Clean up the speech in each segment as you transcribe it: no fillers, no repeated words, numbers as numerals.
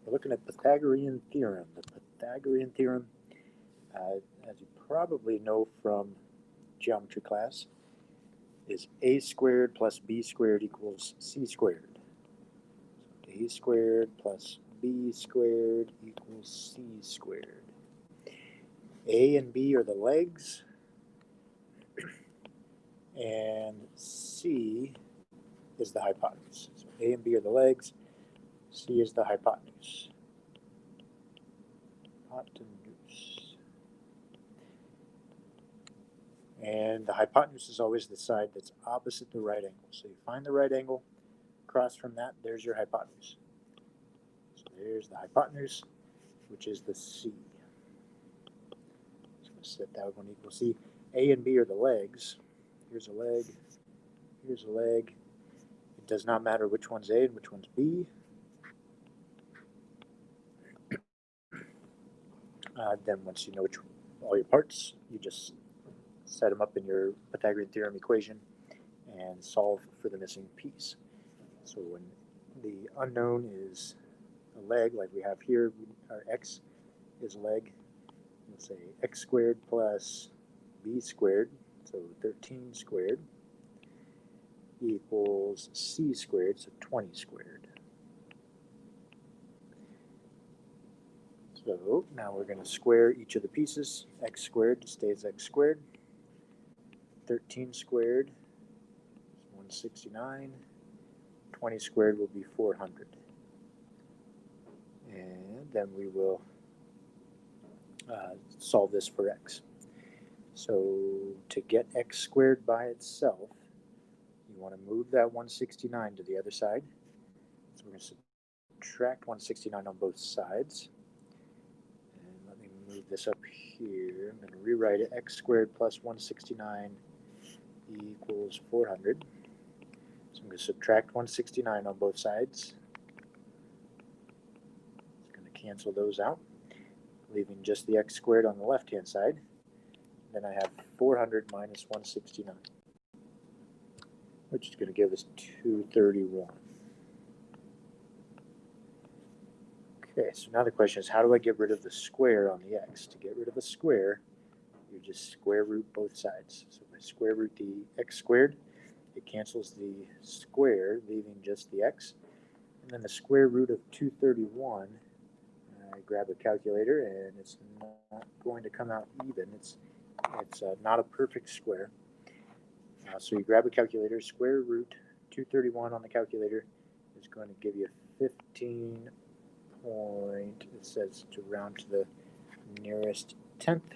We're looking at Pythagorean Theorem. The Pythagorean Theorem, as you probably know from geometry class, is a squared plus b squared equals c squared. So a squared plus b squared equals c squared. A and b are the legs, and c is the hypotenuse. So a and b are the legs, c is the hypotenuse. And the hypotenuse is always the side that's opposite the right angle. So you find the right angle, across from that, there's your hypotenuse. So there's the hypotenuse, which is the C. So I'm going to set that one equal C. A and B are the legs. Here's a leg, here's a leg. It does not matter which one's A and which one's B. Then once you know all your parts, you just set them up in your Pythagorean Theorem equation and solve for the missing piece. So when the unknown is a leg, like we have here, our x is a leg, we'll say x squared plus b squared, so 13 squared, equals c squared, so 20 squared. So now we're going to square each of the pieces. X squared stays x squared. 13 squared is 169. 20 squared will be 400. And then we will solve this for x. So to get x squared by itself, you want to move that 169 to the other side. So we're going to subtract 169 on both sides. Move this up here. I'm going to rewrite it. X squared plus 169 equals 400. So I'm going to subtract 169 on both sides. It's going to cancel those out, leaving just the x squared on the left-hand side. Then I have 400 minus 169, which is going to give us 231. Okay, so now the question is, how do I get rid of the square on the x? To get rid of the square, you just square root both sides. So if I square root the x squared, it cancels the square, leaving just the x. And then the square root of 231, I grab a calculator, and it's not going to come out even. It's not a perfect square. So you grab a calculator, square root 231 on the calculator is going to give you 15. It says to round to the nearest tenth.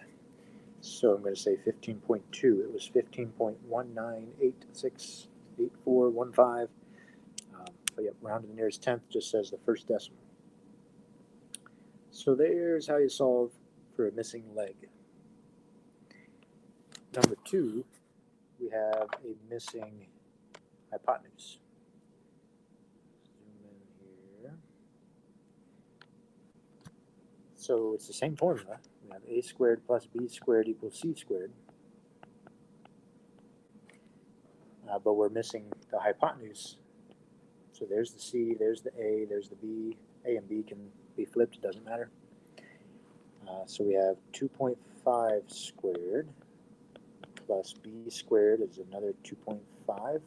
So I'm going to say 15.2. It was 15.19868415. But yep, round to the nearest tenth just says the first decimal. So there's how you solve for a missing leg. Number 2, we have a missing hypotenuse. So it's the same formula. We have a squared plus b squared equals c squared. But we're missing the hypotenuse. So there's the c, there's the a, there's the b. A and b can be flipped, it doesn't matter. So we have 2.5 squared plus b squared is another 2.5.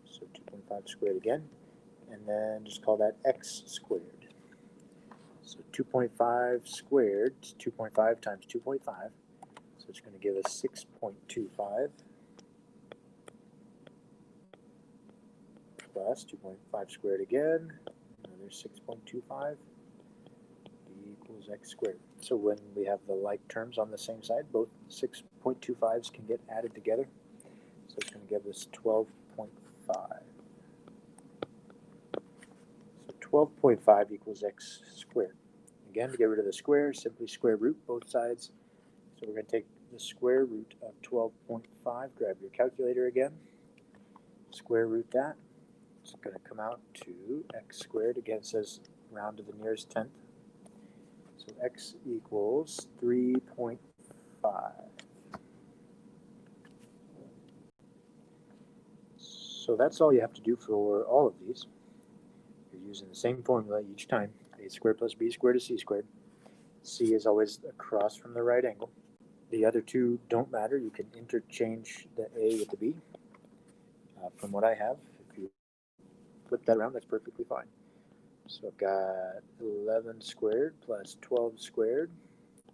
So 2.5 squared again. And then just call that x squared. So 2.5 squared is 2.5 times 2.5. So it's going to give us 6.25 plus 2.5 squared again, another 6.25 equals x squared. So when we have the like terms on the same side, both 6.25s can get added together. So it's going to give us 12.5. So 12.5 equals x squared. Again, to get rid of the square, simply square root both sides. So we're going to take the square root of 12.5, grab your calculator again, square root that. It's going to come out to x squared. Again, it says round to the nearest tenth. So x equals 3.5. So that's all you have to do for all of these. You're using the same formula each time. A squared plus b squared is c squared. C is always across from the right angle. The other two don't matter. You can interchange the a with the b. From what I have, if you flip that around, that's perfectly fine. So I've got 11 squared plus 12 squared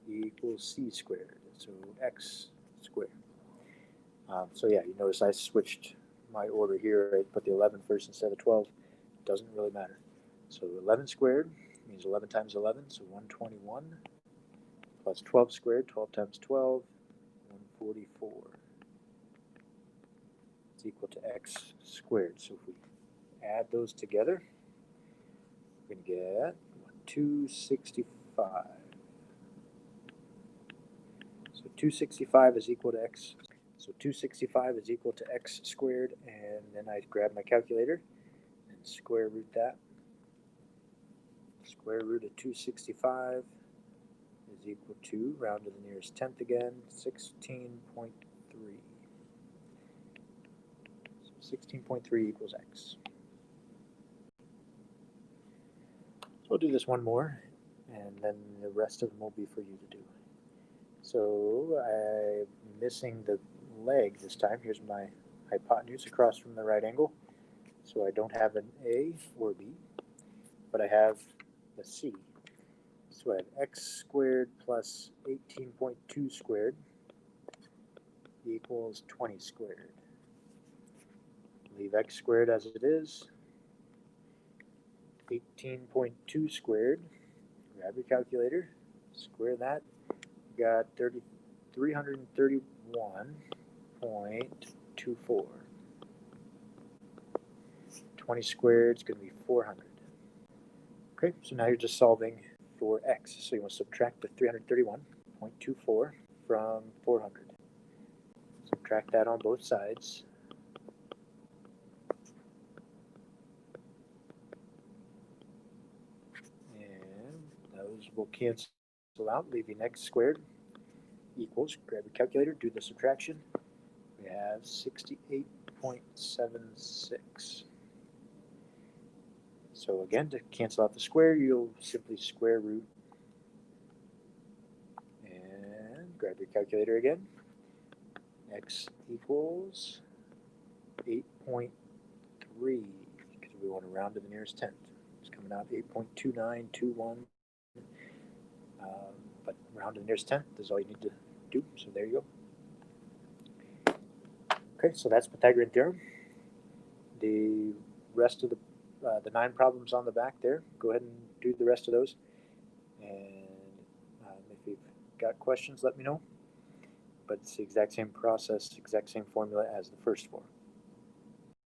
equals c squared. So x squared. So yeah, you notice I switched my order here. I put the 11 first instead of 12. Doesn't really matter. So 11 squared means 11 times 11, so 121, plus 12 squared, 12 times 12, 144. It's equal to x squared. So if we add those together, we're going to get 265. So 265 is equal to x. So 265 is equal to x squared, and then I grab my calculator and square root that. Square root of 265 is equal to, round to the nearest tenth again, 16.3. So 16.3 equals x. So we'll do this one more, and then the rest of them will be for you to do. So I'm missing the leg this time. Here's my hypotenuse across from the right angle. So I don't have an A or B, but I have a C. So I have x squared plus 18.2 squared equals 20 squared. Leave x squared as it is. 18.2 squared. Grab your calculator. Square that. Got 331.24. 20 squared is going to be 400. Okay, so now you're just solving for x. So you want to subtract the 331.24 from 400. Subtract that on both sides. And those will cancel out, leaving x squared equals, grab your calculator, do the subtraction. We have 68.76. So again, to cancel out the square, you'll simply square root and grab your calculator again. X equals 8.3 because we want to round to the nearest tenth. It's coming out 8.2921. But round to the nearest tenth is all you need to do. So there you go. Okay, so that's Pythagorean Theorem. The rest of the 9 problems on the back there, go ahead and do the rest of those. And if you've got questions, let me know. But it's the exact same process, exact same formula as the first 4.